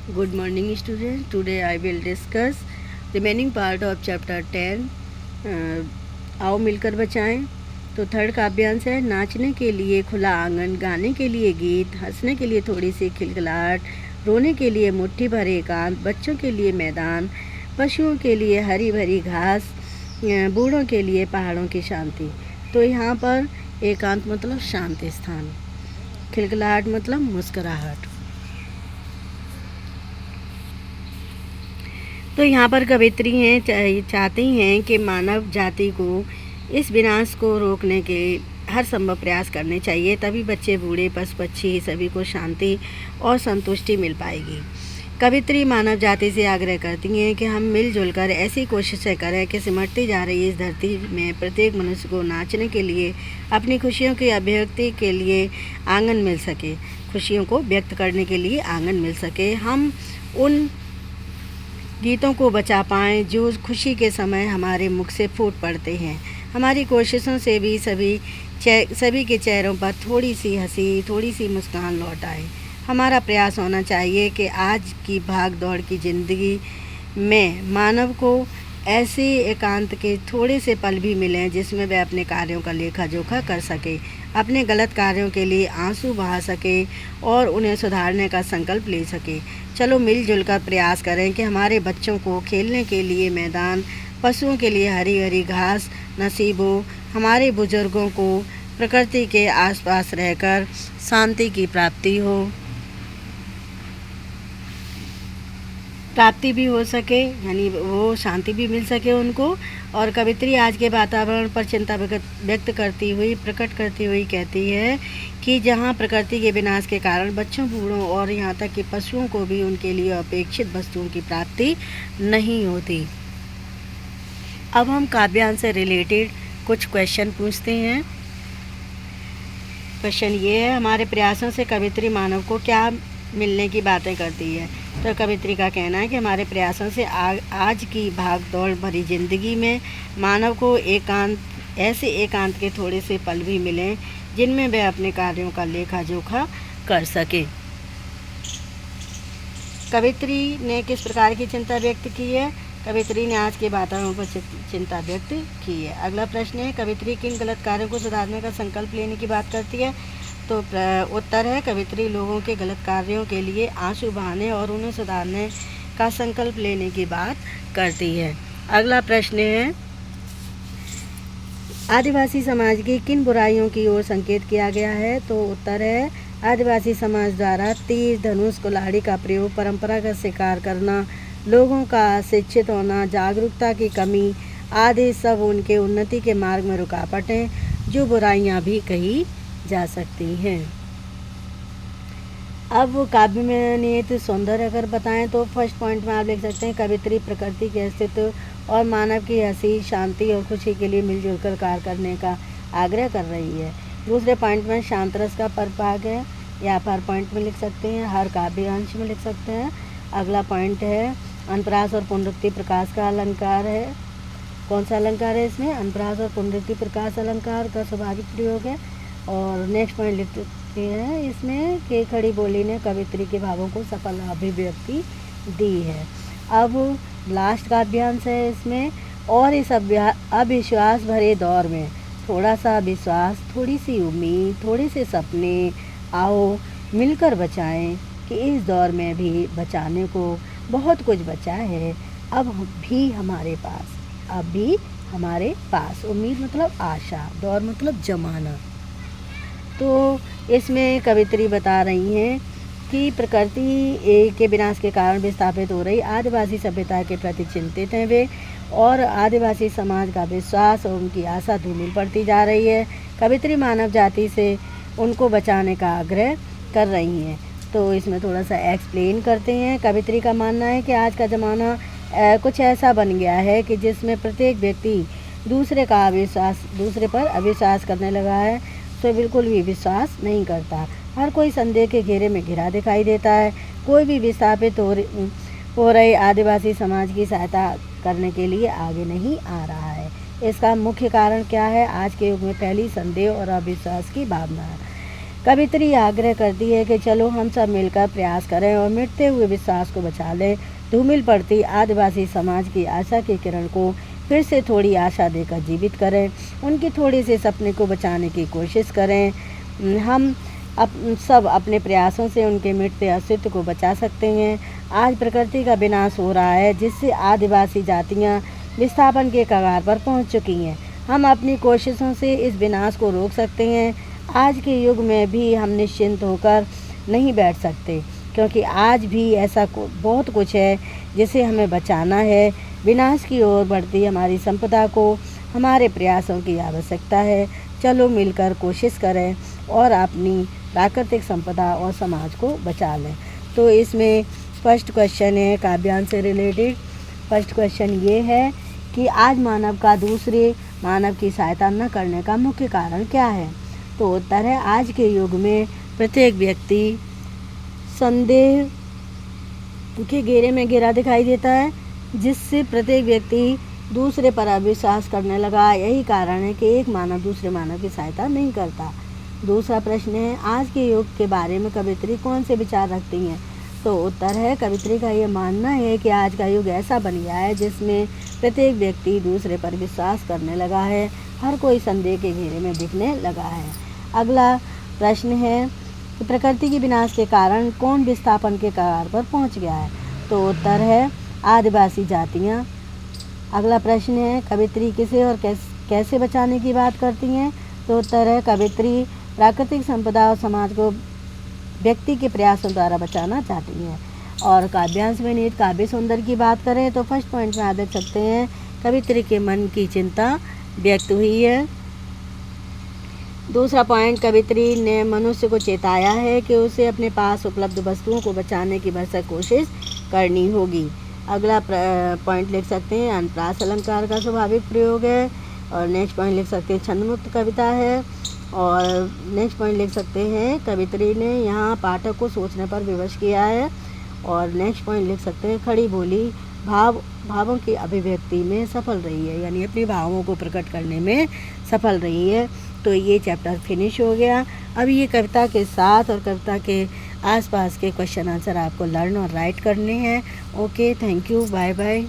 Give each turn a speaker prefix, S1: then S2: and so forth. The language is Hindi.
S1: Good morning, students. Today I will discuss remaining part of chapter 10. आओ मिलकर बचाएं। तो थर्ड काव्यांश है, नाचने के लिए खुला आंगन, गाने के लिए गीत, हंसने के लिए थोड़ी सी खिलखिलाहट, रोने के लिए मुट्ठी भर एकांत, बच्चों के लिए मैदान, पशुओं के लिए हरी भरी घास, बूढ़ों के लिए पहाड़ों की शांति। तो यहाँ पर एकांत मतलब शांत स्थान, खिलखिलाहट मतलब मुस्कुराहट। तो यहाँ पर कवित्री हैं चाहती हैं कि मानव जाति को इस विनाश को रोकने के हर संभव प्रयास करने चाहिए, तभी बच्चे बूढ़े पशु पक्षी सभी को शांति और संतुष्टि मिल पाएगी। कवित्री मानव जाति से आग्रह करती हैं कि हम मिलजुल कर ऐसी कोशिशें करें कि सिमटती जा रही इस धरती में प्रत्येक मनुष्य को नाचने के लिए, अपनी खुशियों की अभिव्यक्ति के लिए आंगन मिल सके, खुशियों को व्यक्त करने के लिए आंगन मिल सके। हम उन गीतों को बचा पाएँ जो खुशी के समय हमारे मुख से फूट पड़ते हैं। हमारी कोशिशों से भी सभी के चेहरों पर थोड़ी सी हंसी, थोड़ी सी मुस्कान लौट आए। हमारा प्रयास होना चाहिए कि आज की भाग दौड़ की ज़िंदगी में मानव को ऐसे एकांत के थोड़े से पल भी मिलें जिसमें वह अपने कार्यों का लेखा जोखा कर सके, अपने गलत कार्यों के लिए आंसू बहा सके और उन्हें सुधारने का संकल्प ले सके। चलो मिलजुल कर प्रयास करें कि हमारे बच्चों को खेलने के लिए मैदान, पशुओं के लिए हरी हरी घास नसीब हो, हमारे बुजुर्गों को प्रकृति के आसपास रहकर शांति की प्राप्ति भी हो सके, यानी वो शांति भी मिल सके उनको। और कवित्री आज के वातावरण पर चिंता प्रकट करती हुई कहती है कि जहाँ प्रकृति के विनाश के कारण बच्चों, बूढ़ों और यहाँ तक कि पशुओं को भी उनके लिए अपेक्षित वस्तुओं की प्राप्ति नहीं होती। अब हम काव्यांश से रिलेटेड कुछ क्वेश्चन पूछते हैं। क्वेश्चन ये है, हमारे प्रयासों से कवित्री मानव को क्या मिलने की बातें करती है। तो कवित्री का कहना है कि हमारे प्रयासों से आज की भाग दौड़ भरी ज़िंदगी में मानव को ऐसे एकांत के थोड़े से पल भी मिलें जिनमें वह अपने कार्यों का लेखा जोखा कर सके। कवित्री ने किस प्रकार की चिंता व्यक्त की है। कवित्री ने आज के वातावरण पर चिंता व्यक्त की है। अगला प्रश्न है, कवित्री किन गलत कार्यों को सुधारने का संकल्प लेने की बात करती है। तो उत्तर है, कवित्री लोगों के गलत कार्यों के लिए आंसू बहाने और उन्हें सुधारने का संकल्प लेने की बात करती है। अगला प्रश्न है, आदिवासी समाज की किन बुराइयों की ओर संकेत किया गया है। तो उत्तर है, आदिवासी समाज द्वारा तीर, धनुष, कुल्हाड़ी का प्रयोग, परंपरागत शिकार करना, लोगों का शिक्षित होना, जागरूकता की कमी आदि सब उनके उन्नति के मार्ग में रुकावटें जो बुराइयां भी कही जा सकती हैं। अब काव्य में निहित सौंदर्य अगर बताएं तो फर्स्ट पॉइंट में आप लिख सकते हैं, कवित्री प्रकृति के अस्तित्व और मानव की हंसी, शांति और खुशी के लिए मिलजुल कर कार्य करने का आग्रह कर रही है। दूसरे पॉइंट में शांत रस का परिपाक है, या हर पॉइंट में लिख सकते हैं, हर काव्यांश में लिख सकते हैं। अगला पॉइंट है, अनुप्रास और पुनरुक्ति प्रकाश का अलंकार है। कौन सा अलंकार है इसमें, अनुप्रास और पुनरुक्ति प्रकाश अलंकार का स्वाभाविक प्रयोग है। और नेक्स्ट पॉइंट लिखते हैं इसमें कि खड़ी बोली ने कवित्री के भावों को सफल अभिव्यक्ति दी है। अब लास्ट काव्यांश है इसमें, और इस अविश्वास भरे दौर में थोड़ा सा विश्वास, थोड़ी सी उम्मीद, थोड़े से सपने, आओ मिलकर बचाएं कि इस दौर में भी बचाने को बहुत कुछ बचा है। अब भी हमारे पास उम्मीद मतलब आशा, दौर मतलब जमाना। तो इसमें कवित्री बता रही हैं कि प्रकृति के विनाश के कारण विस्थापित हो रही आदिवासी सभ्यता के प्रति चिंतित हैं वे, और आदिवासी समाज का विश्वास और उनकी आशा धूमिल पड़ती जा रही है। कवित्री मानव जाति से उनको बचाने का आग्रह कर रही हैं। तो इसमें थोड़ा सा एक्सप्लेन करते हैं। कवित्री का मानना है कि आज का ज़माना कुछ ऐसा बन गया है कि जिसमें प्रत्येक व्यक्ति दूसरे पर अविश्वास करने लगा है, तो बिल्कुल भी विश्वास नहीं करता। हर कोई संदेह के घेरे में घिरा दिखाई देता है। कोई भी विस्थापित हो रहे आदिवासी समाज की सहायता करने के लिए आगे नहीं आ रहा है। इसका मुख्य कारण क्या है, आज के युग में फैली संदेह और अविश्वास की भावना। कवित्री आग्रह करती है कि चलो हम सब मिलकर प्रयास करें और मिटते हुए विश्वास को बचा लें। धूमिल पड़ती आदिवासी समाज की आशा की किरण को फिर से थोड़ी आशा देकर जीवित करें, उनके थोड़े से सपने को बचाने की कोशिश करें। हम सब अपने प्रयासों से उनके मिटते अस्तित्व को बचा सकते हैं। आज प्रकृति का विनाश हो रहा है, जिससे आदिवासी जातियां विस्थापन के कगार पर पहुंच चुकी हैं। हम अपनी कोशिशों से इस विनाश को रोक सकते हैं। आज के युग में भी हम निश्चिंत होकर नहीं बैठ सकते, क्योंकि आज भी ऐसा बहुत कुछ है जिसे हमें बचाना है। विनाश की ओर बढ़ती हमारी संपदा को हमारे प्रयासों की आवश्यकता है। चलो मिलकर कोशिश करें और अपनी प्राकृतिक संपदा और समाज को बचा लें। तो इसमें फर्स्ट क्वेश्चन है काव्यांश से रिलेटेड। फर्स्ट क्वेश्चन ये है कि आज मानव का दूसरे मानव की सहायता न करने का मुख्य कारण क्या है? तो उत्तर है, आज के युग में प्रत्येक व्यक्ति संदेह के घेरे में घिरा दिखाई देता है, जिससे प्रत्येक व्यक्ति दूसरे पर अविश्वास करने लगा। यही कारण है कि एक मानव दूसरे मानव की सहायता नहीं करता। दूसरा प्रश्न है, आज के युग के बारे में कवित्री कौन से विचार रखती हैं? तो उत्तर है, कवित्री का ये मानना है कि आज का युग ऐसा बन गया है जिसमें प्रत्येक व्यक्ति दूसरे पर विश्वास करने लगा है। हर कोई संदेह के घेरे में दिखने लगा है। अगला प्रश्न है कि प्रकृति के विनाश के कारण कौन विस्थापन के कगार पर पहुंच गया है? तो उत्तर है, आदिवासी जातियां। अगला प्रश्न है, कवित्री किसे और कैसे बचाने की बात करती हैं? तो उत्तर है, कवित्री प्राकृतिक संपदा और समाज को व्यक्ति के प्रयासों द्वारा बचाना चाहती हैं। और काव्यांश में निहित काव्य सौंदर्य की बात करें तो फर्स्ट पॉइंट में आप देख सकते हैं कवित्री के मन की चिंता व्यक्त हुई है। दूसरा पॉइंट, कवित्री ने मनुष्य को चेताया है कि उसे अपने पास उपलब्ध वस्तुओं को बचाने की भरसक कोशिश करनी होगी। अगला पॉइंट लिख सकते हैं अनुप्रास अलंकार का स्वाभाविक प्रयोग है। और नेक्स्ट पॉइंट लिख सकते हैं छंदमुक्त कविता है। और नेक्स्ट पॉइंट लिख सकते हैं कवित्री ने यहाँ पाठक को सोचने पर विवश किया है। और नेक्स्ट पॉइंट लिख सकते हैं खड़ी बोली भावों की अभिव्यक्ति में सफल रही है, यानी अपने भावों को प्रकट करने में सफल रही है। तो ये चैप्टर फिनिश हो गया। अब ये कविता के साथ और कविता के आसपास के क्वेश्चन आंसर आपको लर्न और राइट करने हैं। Okay, thank you, bye bye.